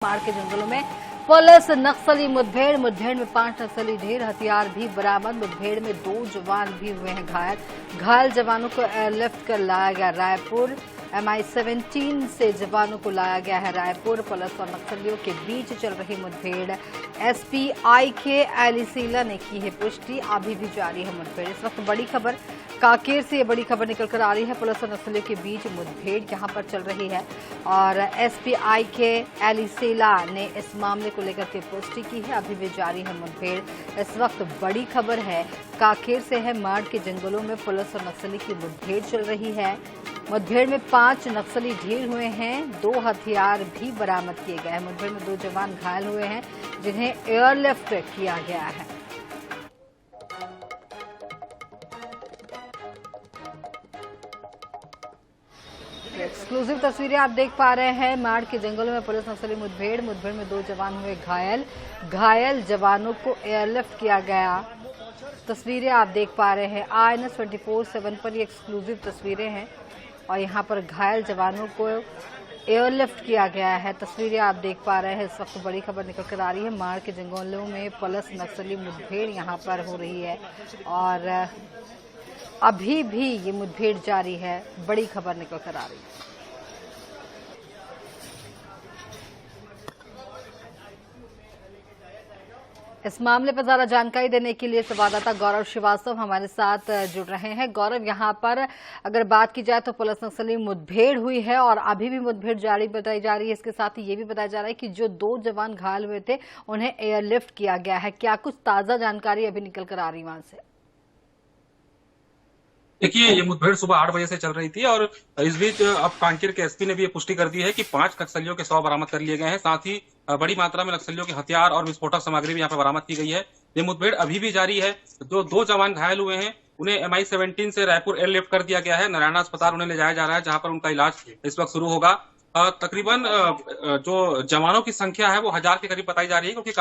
माड़ के जंगलों में पुलिस नक्सली मुठभेड़ में 5 नक्सली ढेर हथियार भी बरामद। मुठभेड़ में 2 जवान भी हुए हैं घायल जवानों को एयरलिफ्ट कर लाया गया रायपुर। MI-17 से जवानों को लाया गया है रायपुर। पुलिस और नक्सलियों के बीच चल रही मुठभेड़ SP IK एलिसीला ने की है पुष्टि। अभी भी जारी है मुठभेड़। इस वक्त बड़ी खबर कांकेर से बड़ी खबर निकलकर आ रही है। पुलिस और नक्सलियों के बीच मुठभेड़ यहां पर चल रही है और SP IK एलिसीला ने इस मामले को लेकर के पुष्टि की है। अभी भी जारी है मुठभेड़। इस वक्त बड़ी खबर है कांकेर से है। माड़ के जंगलों में पुलिस और नक्सली की मुठभेड़ चल रही है। मुठभेड़ में 5 नक्सली ढेर हुए हैं। 2 हथियार भी बरामद किए गए हैं। मुठभेड़ में 2 जवान घायल हुए हैं जिन्हें एयरलिफ्ट किया गया है। एक्सक्लूसिव तस्वीरें आप देख पा रहे हैं। माड़ के जंगलों में पुलिस नक्सली मुठभेड़ में 2 जवान हुए घायल जवानों को एयरलिफ्ट किया गया। तस्वीरें आप देख पा रहे हैं। INS 24/7 पर ये एक्सक्लूसिव तस्वीरें हैं और यहाँ पर घायल जवानों को एयरलिफ्ट किया गया है। तस्वीरें आप देख पा रहे हैं। इस वक्त बड़ी खबर निकल कर आ रही है। माड़ के जंगलों में पुलिस नक्सली मुठभेड़ यहाँ पर हो रही है और अभी भी ये मुठभेड़ जारी है। बड़ी खबर निकल कर आ रही है। इस मामले पर ज्यादा जानकारी देने के लिए संवाददाता गौरव श्रीवास्तव हमारे साथ जुड़ रहे हैं। गौरव, यहाँ पर अगर बात की जाए तो पुलिस नक्सली मुठभेड़ हुई है और अभी भी मुठभेड़ जारी बताई जा रही है। इसके साथ ही ये भी बताया जा रहा है कि जो 2 जवान घायल हुए थे उन्हें एयरलिफ्ट किया गया है। क्या कुछ ताजा जानकारी अभी निकल कर आ रही वहां से? देखिए, ये मुठभेड़ सुबह 8 बजे से चल रही थी और इस बीच अब कांकेर के SP ने भी ये पुष्टि कर दी है कि 5 नक्सलियों के शव बरामद कर लिए गए हैं। साथ ही बड़ी मात्रा में नक्सलियों के हथियार और विस्फोटक सामग्री भी यहाँ पर बरामद की गई है। ये मुठभेड़ अभी भी जारी है। जो 2 जवान घायल हुए हैं उन्हें MI-17 से रायपुर एयरलिफ्ट कर दिया गया है। नारायणा अस्पताल उन्हें ले जाया जा रहा है, जहां पर उनका इलाज इस वक्त शुरू होगा। तकरीबन जो जवानों की संख्या है वो 1000 के करीब बताई जा रही है, क्योंकि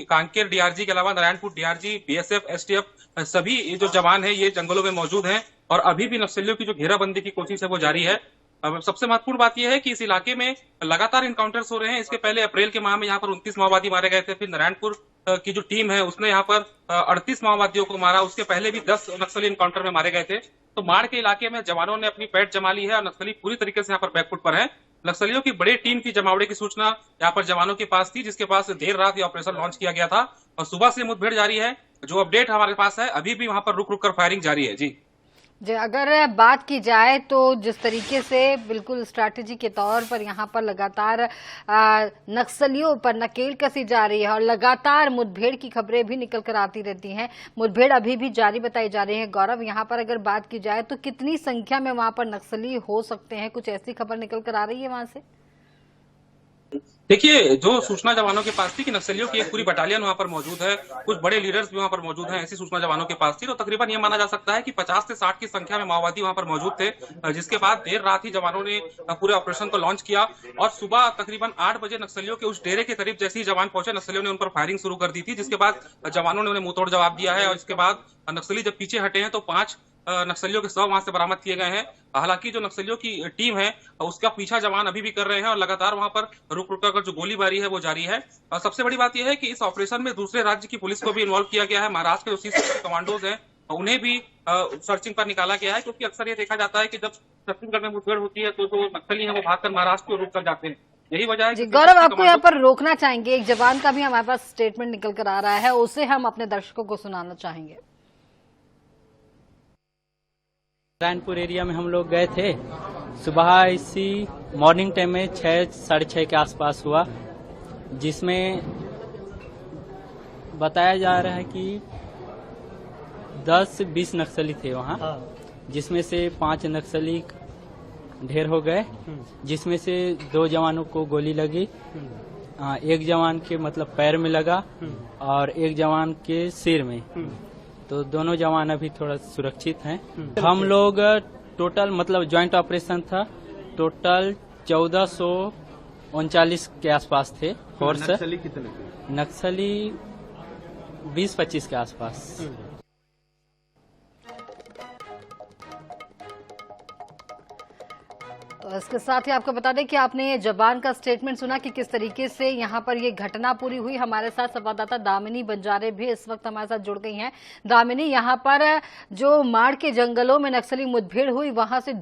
कांकेर DRG के अलावा नारायणपुर DRG, BSF, STF सभी जो जवान है ये जंगलों में मौजूद हैं और अभी भी नक्सलियों की जो घेराबंदी की कोशिश है वो जारी है। अब सबसे महत्वपूर्ण बात यह है कि इस इलाके में लगातार इनकाउंटर्स हो रहे हैं। इसके पहले अप्रैल के माह में यहाँ पर 29 माओवादी मारे गए थे। फिर नारायणपुर की जो टीम है उसने यहाँ पर 38 माओवादियों को मारा। उसके पहले भी 10 नक्सली इनकाउंटर में मारे गए थे। तो माड़ के इलाके में जवानों ने अपनी पैठ जमा ली है और नक्सली पूरी तरीके से यहाँ पर बैकफुट पर है। नक्सलियों की बड़ी टीम की जमावड़े की सूचना यहाँ पर जवानों के पास थी, जिसके पास देर रात ये ऑपरेशन लॉन्च किया गया था और सुबह से मुठभेड़ जारी है। जो अपडेट हमारे पास है, अभी भी वहां पर रुक रुक कर फायरिंग जारी है। जी, अगर बात की जाए तो जिस तरीके से बिल्कुल स्ट्रैटेजी के तौर पर यहाँ पर लगातार नक्सलियों पर नकेल कसी जा रही है और लगातार मुठभेड़ की खबरें भी निकल कर आती रहती हैं। मुठभेड़ अभी भी जारी बताई जा रही है। गौरव, यहाँ पर अगर बात की जाए तो कितनी संख्या में वहां पर नक्सली हो सकते हैं? कुछ ऐसी खबर निकल कर आ रही है वहां से? देखिए, जो सूचना जवानों के पास थी कि नक्सलियों की एक पूरी बटालियन वहां पर मौजूद है, कुछ बड़े लीडर्स भी वहां पर मौजूद हैं, ऐसी सूचना जवानों के पास थी। तो तकरीबन ये माना जा सकता है कि 50 से 60 की संख्या में माओवादी वहां पर मौजूद थे, जिसके बाद देर रात ही जवानों ने पूरे ऑपरेशन को लॉन्च किया और सुबह तकरीबन 8 बजे नक्सलियों के उस डेरे के करीब जैसे ही जवान पहुंचे, नक्सलियों ने उन पर फायरिंग शुरू कर दी थी, जिसके बाद जवानों ने उन्हें मुंहतोड़ जवाब दिया है और इसके बाद नक्सली जब पीछे हटे हैं तो 5 नक्सलियों के शव वहां से बरामद किए गए हैं। हालांकि जो नक्सलियों की टीम है उसका पीछा जवान अभी भी कर रहे हैं और लगातार वहां पर रुक रुक कर जो गोलीबारी है वो जारी है। और सबसे बड़ी बात यह है कि इस ऑपरेशन में दूसरे राज्य की पुलिस को भी इन्वॉल्व किया गया है। महाराष्ट्र के जो CCP कमांडोज हैं उन्हें भी सर्चिंग पर निकाला गया है, क्योंकि अक्सर ये देखा जाता है कि जब छत्तीसगढ़ में मुठभेड़ होती है तो जो नक्सली है वो भागकर महाराष्ट्र को रुक कर जाते हैं। यही वजह है। गौरव, आपको यहाँ पर रोकना चाहेंगे। एक जवान का भी हमारे पास स्टेटमेंट निकल कर आ रहा है, उसे हम अपने दर्शकों को सुनाना चाहेंगे। नारायणपुर एरिया में हम लोग गए थे। सुबह इसी मॉर्निंग टाइम में 6 साढ़े 6 के आसपास हुआ, जिसमें बताया जा रहा है कि 10-20 नक्सली थे वहाँ, जिसमें से 5 नक्सली ढेर हो गए, जिसमें से 2 जवानों को गोली लगी। एक जवान के मतलब पैर में लगा और एक जवान के सिर में। तो दोनों जवान अभी थोड़ा सुरक्षित हैं। हम लोग टोटल मतलब ज्वाइंट ऑपरेशन था, टोटल 1439 के आसपास थे फोर्स। नक्सली कितने? नक्सली 20-25 के आसपास। तो इसके साथ ही आपको बता दें कि आपने ये जवान का स्टेटमेंट सुना कि किस तरीके से यहाँ पर ये घटना पूरी हुई। हमारे साथ संवाददाता दामिनी बंजारे भी इस वक्त हमारे साथ जुड़ गई हैं। दामिनी, यहाँ पर जो माड़ के जंगलों में नक्सली मुठभेड़ हुई, वहां से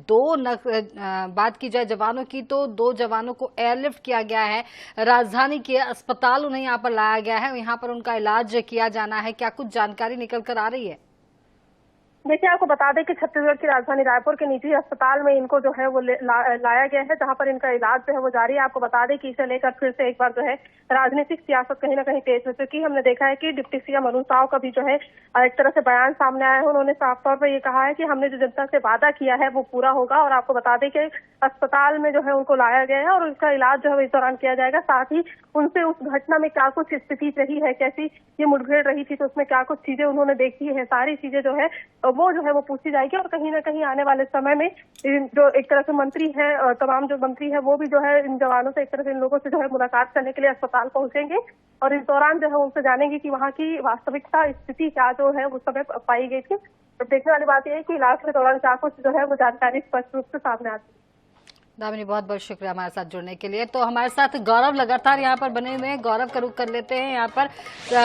बात की जाए जवानों की तो 2 जवानों को एयरलिफ्ट किया गया है, राजधानी के अस्पताल उन्हें यहाँ पर लाया गया है, यहाँ पर उनका इलाज किया जाना है। क्या कुछ जानकारी निकल कर आ रही है? देखिए, आपको बता दें कि छत्तीसगढ़ की राजधानी रायपुर के निजी अस्पताल में इनको जो है वो लाया गया है, जहां पर इनका इलाज जो है वो जारी है। आपको बता दें कि इसे लेकर फिर से एक बार जो है राजनीतिक सियासत कहीं ना कहीं तेज हो चुकी है। हमने देखा है कि डिप्टी सीएम अरुण साव का भी जो है एक तरह से बयान सामने आया है। उन्होंने साफ तौर पर ये कहा है कि हमने जो जनता से वादा किया है वो पूरा होगा, और आपको बता दें कि अस्पताल में जो है उनको लाया गया है और उसका इलाज जो है इस दौरान किया जाएगा। साथ ही उनसे उस घटना में क्या कुछ स्थिति रही है, कैसी ये मुठभेड़ रही थी, तो उसमें क्या कुछ चीजें उन्होंने देखी है, सारी चीजें जो है वो पूछी जाएगी। और कहीं ना कहीं आने वाले समय में जो एक तरह से मंत्री है, तमाम जो मंत्री है वो भी जो है इन जवानों से एक तरह से इन लोगों से जो है मुलाकात करने के लिए अस्पताल पहुंचेंगे, और इस दौरान जो है उनसे जानेंगे कि वहाँ की वास्तविकता स्थिति क्या जो है उस समय पाई गई थी। तो देखने वाली बात यह है कि इलाज के दौरान क्या कुछ जो है वो जानकारी स्पष्ट रूप से सामने आती है। दामिनी, बहुत बहुत शुक्रिया हमारे साथ जुड़ने के लिए। तो हमारे साथ गौरव लगातार यहाँ पर बने हुए हैं। गौरव का रुख कर लेते हैं यहाँ पर।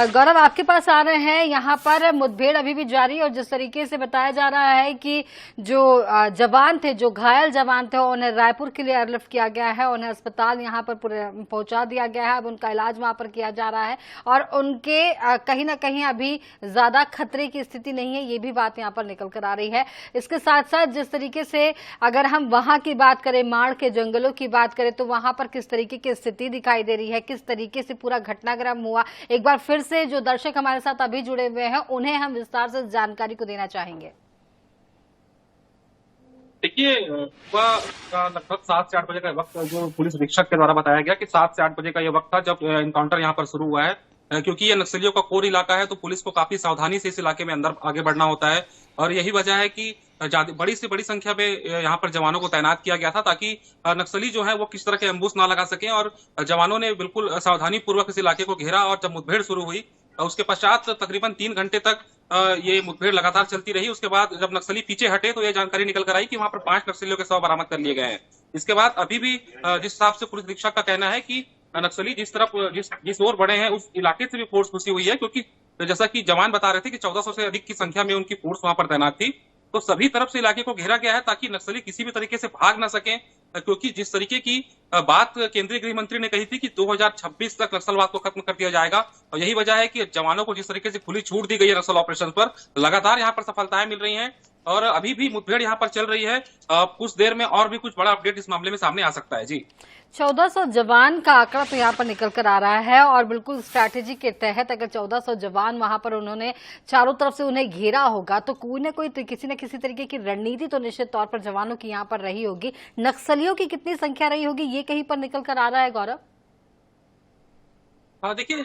गौरव, आपके पास आ रहे हैं। यहाँ पर मुठभेड़ अभी भी जारी है और जिस तरीके से बताया जा रहा है कि जो जवान थे, जो घायल जवान थे, उन्हें रायपुर के लिए एयरलिफ्ट किया गया है, उन्हें अस्पताल यहाँ पर पहुंचा दिया गया है। अब उनका इलाज वहां पर किया जा रहा है और उनके कहीं ना कहीं अभी ज्यादा खतरे की स्थिति नहीं है, ये भी बात यहाँ पर निकल कर आ रही है। इसके साथ साथ जिस तरीके से अगर हम वहां की बात करें, के जंगलों की बात करें, तो वहां पर किस तरीके की स्थिति दिखाई दे रही है, किस तरीके से पूरा घटनाक्रम हुआ, एक बार फिर से जो दर्शक हमारे साथ अभी जुड़े हुए हैं उन्हें हम विस्तार से जानकारी को देना चाहेंगे। देखिए, सुबह लगभग 7 से 8 बजे का वक्त जो पुलिस अधीक्षक के द्वारा बताया गया कि 7 से 8 बजे का यह वक्त था जब एनकाउंटर यहाँ पर शुरू हुआ है। क्योंकि ये नक्सलियों का कोर इलाका है तो पुलिस को काफी सावधानी से इस इलाके में अंदर आगे बढ़ना होता है, और यही वजह है कि बड़ी से बड़ी संख्या में यहाँ पर जवानों को तैनात किया गया था ताकि नक्सली जो है वो किस तरह के एम्बुश ना लगा सके। और जवानों ने बिल्कुल सावधानी पूर्वक इस इलाके को घेरा, और जब मुठभेड़ शुरू हुई उसके पश्चात तकरीबन 3 घंटे तक ये मुठभेड़ लगातार चलती रही। उसके बाद जब नक्सली पीछे हटे तो ये जानकारी निकल कर आई कि वहां पर 5 नक्सलियों के शव बरामद कर लिए गए हैं। इसके बाद अभी भी जिस हिसाब से पुलिस अधीक्षक का कहना है कि नक्सली जिस ओर बढ़े हैं उस इलाके से भी फोर्स घुसी हुई है, क्योंकि जैसा कि जवान बता रहे थे कि 1400 से अधिक की संख्या में उनकी फोर्स वहां पर तैनात थी। तो सभी तरफ से इलाके को घेरा गया है ताकि नक्सली किसी भी तरीके से भाग ना सकें, क्योंकि जिस तरीके की बात केंद्रीय गृह मंत्री ने कही थी कि 2026 तक नक्सलवाद को खत्म कर दिया जाएगा, और यही वजह है कि जवानों को जिस तरीके से खुली छूट दी गई है नक्सल ऑपरेशन पर, लगातार यहाँ पर सफलताएं मिल रही हैं और अभी भी मुठभेड़ यहाँ पर चल रही है। कुछ देर में और भी कुछ बड़ा अपडेट इस मामले में सामने आ सकता है। जी, 1400 जवान का आंकड़ा तो यहाँ पर निकल कर आ रहा है और बिल्कुल स्ट्रैटेजी के तहत अगर 1400 जवान वहां पर उन्होंने चारों तरफ से उन्हें घेरा होगा तो कोई न कोई किसी न किसी तरीके की रणनीति तो निश्चित तौर पर जवानों की यहाँ पर रही होगी। नक्सलियों की कितनी संख्या रही होगी ये कहीं पर निकल कर आ रहा है गौरव? हाँ, देखिए,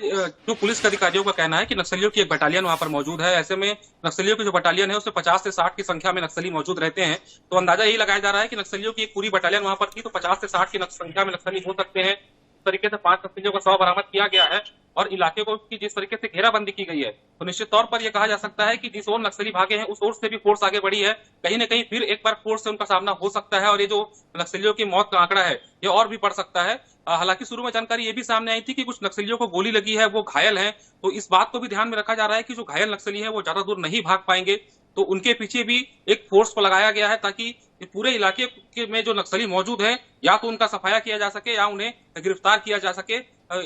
जो पुलिस के अधिकारियों का कहना है कि नक्सलियों की एक बटालियन वहां पर मौजूद है। ऐसे में नक्सलियों की जो बटालियन है उसमें 50 से 60 की संख्या में नक्सली मौजूद रहते हैं। तो अंदाजा यही लगाया जा रहा है कि नक्सलियों की एक पूरी बटालियन वहां पर थी, तो 50 से 60 की संख्या में नक्सली हो सकते हैं। इस तरीके से 5 नक्सलियों का शव बरामद किया गया है और इलाके को की जिस तरीके से घेराबंदी की गई है तो निश्चित तौर पर यह कहा जा सकता है कि जिस ओर नक्सली भागे हैं उस ओर से भी फोर्स आगे बढ़ी है। कहीं न कहीं फिर एक बार फोर्स से उनका सामना हो सकता है और ये जो नक्सलियों की मौत का आंकड़ा है ये और भी बढ़ सकता है। हालांकि शुरू में जानकारी ये भी सामने आई थी कि कुछ नक्सलियों को गोली लगी है, वो घायल हैं, तो इस बात को भी ध्यान में रखा जा रहा है कि जो घायल नक्सली हैं वो ज्यादा दूर नहीं भाग पाएंगे, तो उनके पीछे भी एक फोर्स को लगाया गया है ताकि पूरे इलाके में जो नक्सली मौजूद है या तो उनका सफाया किया जा सके या उन्हें गिरफ्तार किया जा सके।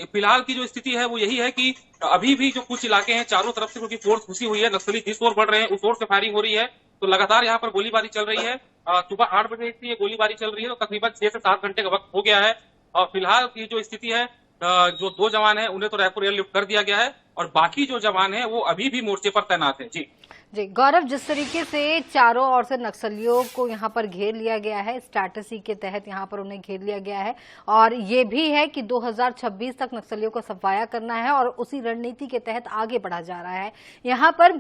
फिलहाल की जो स्थिति है वो यही है कि अभी भी जो कुछ इलाके हैं चारों तरफ से क्योंकि फोर्स घुसी हुई है, नक्सली जिस ओर बढ़ रहे हैं उस ओर से फायरिंग हो रही है, तो लगातार यहाँ पर गोलीबारी चल रही है। सुबह 8 बजे से ये गोलीबारी चल रही है, तो तकरीबन 6 से 7 घंटे का वक्त हो गया है और फिलहाल की जो स्थिति है जो 2 जवान हैं उन्हें तो रायपुर एयरलिफ्ट कर दिया गया है और बाकी जो जवान हैं वो अभी भी मोर्चे पर तैनात हैं। जी गौरव, जिस तरीके से चारों ओर से नक्सलियों को यहाँ पर घेर लिया गया है, स्ट्रैटेजी के तहत यहाँ पर उन्हें घेर लिया गया है और ये भी है कि 2026 तक नक्सलियों को सफाया करना है और उसी रणनीति के तहत आगे बढ़ा जा रहा है। यहाँ पर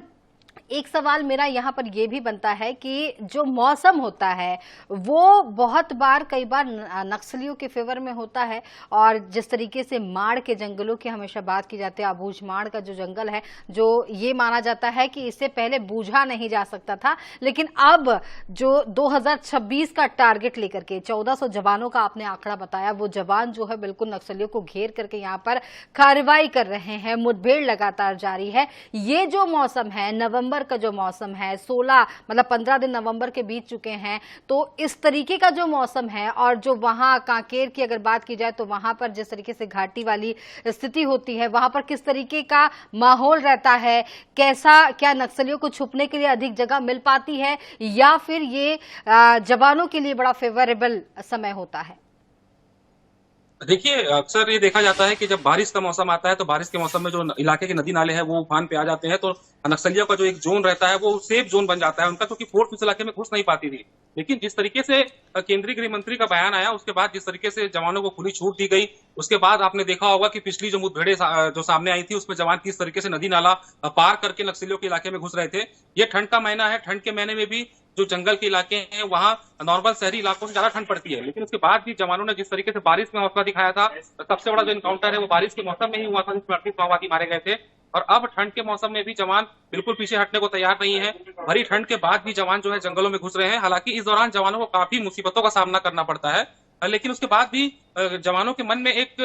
एक सवाल मेरा यहाँ पर यह भी बनता है कि जो मौसम होता है वो बहुत बार कई बार नक्सलियों के फेवर में होता है, और जिस तरीके से माड़ के जंगलों की हमेशा बात की जाती है, अबूझ माड़ का जो जंगल है, जो ये माना जाता है कि इससे पहले बूझा नहीं जा सकता था, लेकिन अब जो 2026 का टारगेट लेकर के 1400 जवानों का आपने आंकड़ा बताया, वो जवान जो है बिल्कुल नक्सलियों को घेर करके यहाँ पर कार्रवाई कर रहे हैं, मुठभेड़ लगातार जारी है। ये जो मौसम है, नवंबर का जो मौसम है, 16 मतलब 15 दिन नवंबर के बीत चुके हैं, तो इस तरीके का जो मौसम है, और जो वहां कांकेर की अगर बात की जाए तो वहां पर जिस तरीके से घाटी वाली स्थिति होती है, वहां पर किस तरीके का माहौल रहता है, कैसा, क्या नक्सलियों को छुपने के लिए अधिक जगह मिल पाती है, या फिर ये जवानों के लिए बड़ा फेवरेबल समय होता है? देखिए, अक्सर ये देखा जाता है कि जब बारिश का मौसम आता है तो बारिश के मौसम में जो इलाके के नदी नाले हैं वो उफान पे आ जाते हैं, तो नक्सलियों का जो एक जोन रहता है वो सेफ जोन बन जाता है उनका, क्योंकि फोर्स उस इलाके में घुस नहीं पाती थी। लेकिन जिस तरीके से केंद्रीय गृह मंत्री का बयान आया, उसके बाद जिस तरीके से जवानों को खुली छूट दी गई, उसके बाद आपने देखा होगा कि पिछली जो मुठभेड़ें जो सामने आई थी उसमें जवान किस तरीके से नदी नाला पार करके नक्सलियों के इलाके में घुस रहे थे। ये ठंड का महीना है, ठंड के महीने में भी जो जंगल के इलाके हैं वहां नॉर्मल शहरी इलाकों से ज्यादा ठंड पड़ती है, लेकिन उसके बाद भी जवानों ने जिस तरीके से बारिश में हौसला दिखाया था, सबसे बड़ा जो इनकाउंटर है वो बारिश के मौसम में ही हुआ था, जिसमें 38 माओवादी मारे गए थे। और अब ठंड के मौसम में भी जवान बिल्कुल पीछे हटने को तैयार नहीं है। भरी ठंड के बाद भी जवान जो है जंगलों में घुस रहे हैं। हालांकि इस दौरान जवानों को काफी मुसीबतों का सामना करना पड़ता है, लेकिन उसके बाद भी जवानों के मन में एक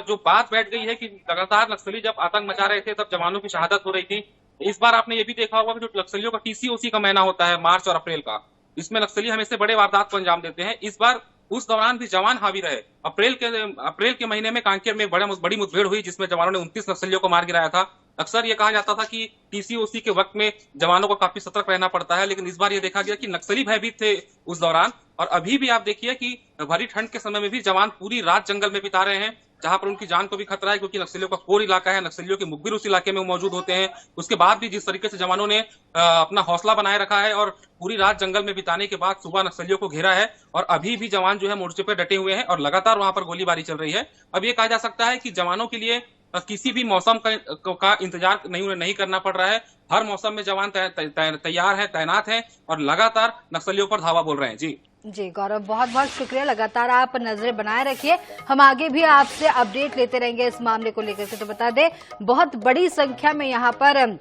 जो बात बैठ गई है कि लगातार नक्सली जब आतंक मचा रहे थे तब जवानों की शहादत हो रही थी। इस बार आपने ये भी देखा होगा कि जो नक्सलियों का TCOC का महीना होता है, मार्च और अप्रैल का, इसमें नक्सली हमेशा बड़े वारदात को अंजाम देते हैं। इस बार उस दौरान भी जवान हावी रहे। अप्रैल के महीने में कांकेर में बड़ी मुठभेड़ हुई जिसमें जवानों ने 29 नक्सलियों को मार गिराया था। अक्सर ये कहा जाता था कि TCOC के वक्त में जवानों को काफी सतर्क रहना पड़ता है, लेकिन इस बार ये देखा गया कि नक्सली भयभीत थे उस दौरान। और अभी भी आप देखिए कि भरी ठंड के समय में भी जवान पूरी रात जंगल में बिता रहे हैं, जहां पर उनकी जान को भी खतरा है, क्योंकि नक्सलियों का कोर इलाका है, नक्सलियों के मुखबिर उस इलाके में मौजूद होते हैं। उसके बाद भी जिस तरीके से जवानों ने अपना हौसला बनाए रखा है और पूरी रात जंगल में बिताने के बाद सुबह नक्सलियों को घेरा है, और अभी भी जवान जो है मोर्चे पर डटे हुए हैं और लगातार वहां पर गोलीबारी चल रही है। अब ये कहा जा सकता है कि जवानों के लिए किसी भी मौसम का इंतजार नहीं करना पड़ रहा है। हर मौसम में जवान तैयार है, तैनात है और लगातार नक्सलियों पर धावा बोल रहे हैं। जी गौरव, बहुत बहुत शुक्रिया। लगातार आप नजरें बनाए रखिए, हम आगे भी आपसे अपडेट लेते रहेंगे इस मामले को लेकर के। तो बता दें, बहुत बड़ी संख्या में यहाँ पर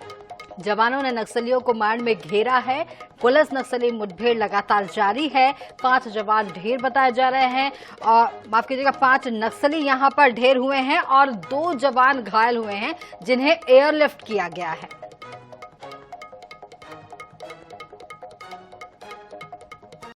जवानों ने नक्सलियों को माड़ में घेरा है। पुलिस नक्सली मुठभेड़ लगातार जारी है। 5 जवान ढेर बताए जा रहे हैं, और माफ कीजिएगा 5 नक्सली यहाँ पर ढेर हुए हैं और 2 जवान घायल हुए हैं जिन्हें एयरलिफ्ट किया गया है।